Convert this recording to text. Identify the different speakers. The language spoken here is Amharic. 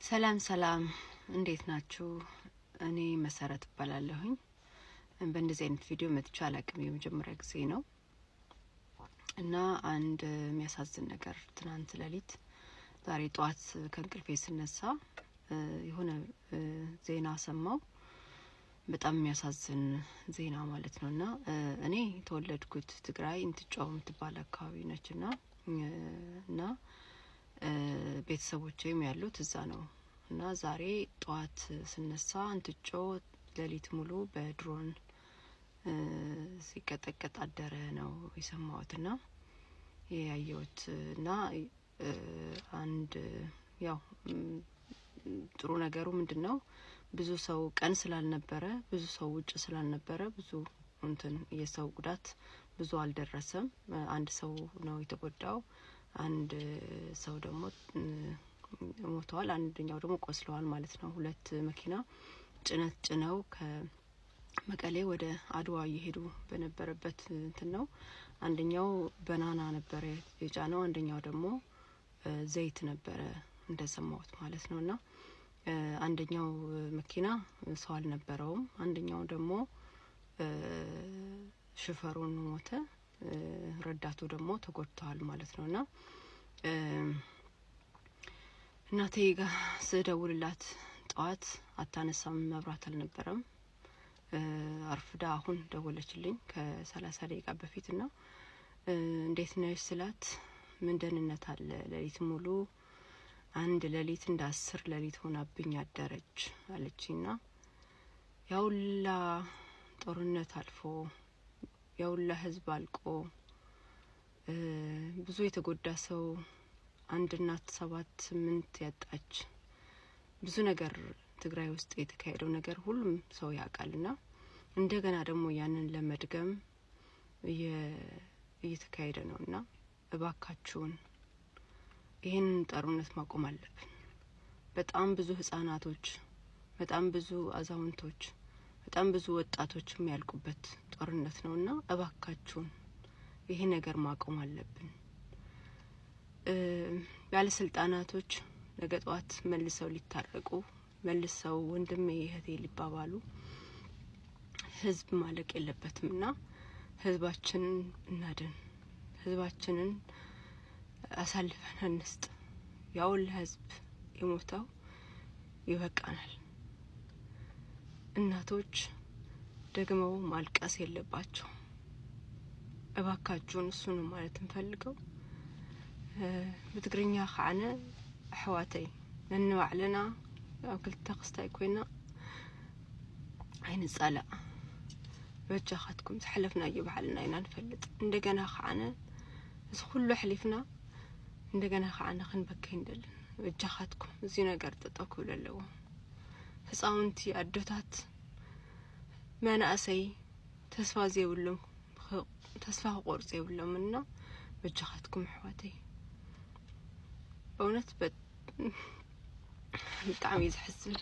Speaker 1: ሰላም እንዴት ናችሁ? እኔ መሰረት እባላለሁኝ። በእንደዚህ አይነት ቪዲዮ መጥቻ አላቅም፣ የመጀመሪያ ጊዜ ነው እና አንድ የሚያሳዝን ነገር ትናንት ሌሊት ዛሬ ጧት ከእንቅልፌ ስነሳ የሆነ ዜና ሰማው። በጣም የሚያሳዝን ዜና ማለት ነውና እኔ ተወለድኩት ትግራይ እንትጫው የምትባል አካባቢ ነችና እና ቤተሰቦቼም ያሉት እዛ ነው እና ዛሬ ጧት ስነሳ እንትጮ ሌሊት ሙሉ በድሮን ሲቀጠቀጥ አደረ ነው የሰማሁትና ያየሁት። እና አንድ ያው ጥሩ ነገሩ ምንድነው ብዙ ሰው ቀን ስላልነበረ ብዙ ሰው ውጭ ስላልነበረ ብዙ የሰው ጉዳት ብዙ አልደረሰም። አንድ ሰው ነው የተጎዳው። አንድ ሰው ደግሞ ሞቷል፣ አንደኛው ደግሞ ቆስሏል ማለት ነው። ሁለት መኪና ጭነት ጭነው ከመቀሌ ወደ አድዋ እየሄዱ በነበረበት ነው። አንደኛው ባናና ነበር የጫነው፣ አንደኛው ደግሞ ዘይት ነበር እንደሰማሁት ማለት ነውና አንደኛው መኪና ሰው አልነበረውም፣ አንደኛው ደግሞ ሹፌሩን ሞተ፣ ረዳቱ ደግሞ ተጎድቷል ማለት ነውና እናቴ ጋር ስደውልላት ጧት አታነሳም፣ መብራት አልነበረም። አርፍዳ አሁን ደወለችልኝ ከ30 ደቂቃ በፊትና እንዴት ነሽ ስላት ምን ደህንነት አለ፣ ሌሊት ሙሉ አንድ ሌሊት እንደ 10 ሌሊት ሆናብኝ አደረች አለችና ያውላ ጦርነት አልፎ ያውላ ህዝብ አልቆ ብዙ የተጎዳ ሰው አንድ እናት 7-8 ያጣች ብዙ ነገር ትግራይ ውስጥ የተካሄደው ነገር ሁሉም ሰው ያውቃልና እንደገና ደግሞ ያንን ለመድገም እየተካሄደ ነውና እባካችሁን ይሄን ጦርነት ማቆም አለብን። በጣም ብዙ ህፃናቶች፣ በጣም ብዙ አዛውንቶች፣ በጣም ብዙ ወጣቶች የሚያልቁበት ጦርነት ነውና እባካችሁን ይሄ ነገር ማቆም አለብን። ባለስልጣናቶች ነገ ጧት መልሰው ሊታረቁ፣ መልሰው ወንድሜ እህቴ ሊባባሉ፣ ህዝብ ማለቅ የለበትምና ህዝባችንን እናድን፣ ህዝባችንን አሳልፈን እንስጥ። ያው ለህዝብ የሞተው ይበቃናል። እናቶች ደግመው ማልቀስ የለባቸው። እባካችሁን እሱን ማለት እንፈልገው። بتقريني يا خعنا حواتي لأنه علنا أكلت تقصتي كوينا عين الصلاة بجاختكم حلفنا يجيب حالنا ينفلت عندنا خعنا بس كله حلفنا عندنا خعنا خنبكين دل بجاختكم زينا قرت تاكل اللو فصاونتي أدوتات ما أنا أسي تسفى زي ولا تسفى قور زي ولا منا بجاختكم حواتي بونت بتعميز حسن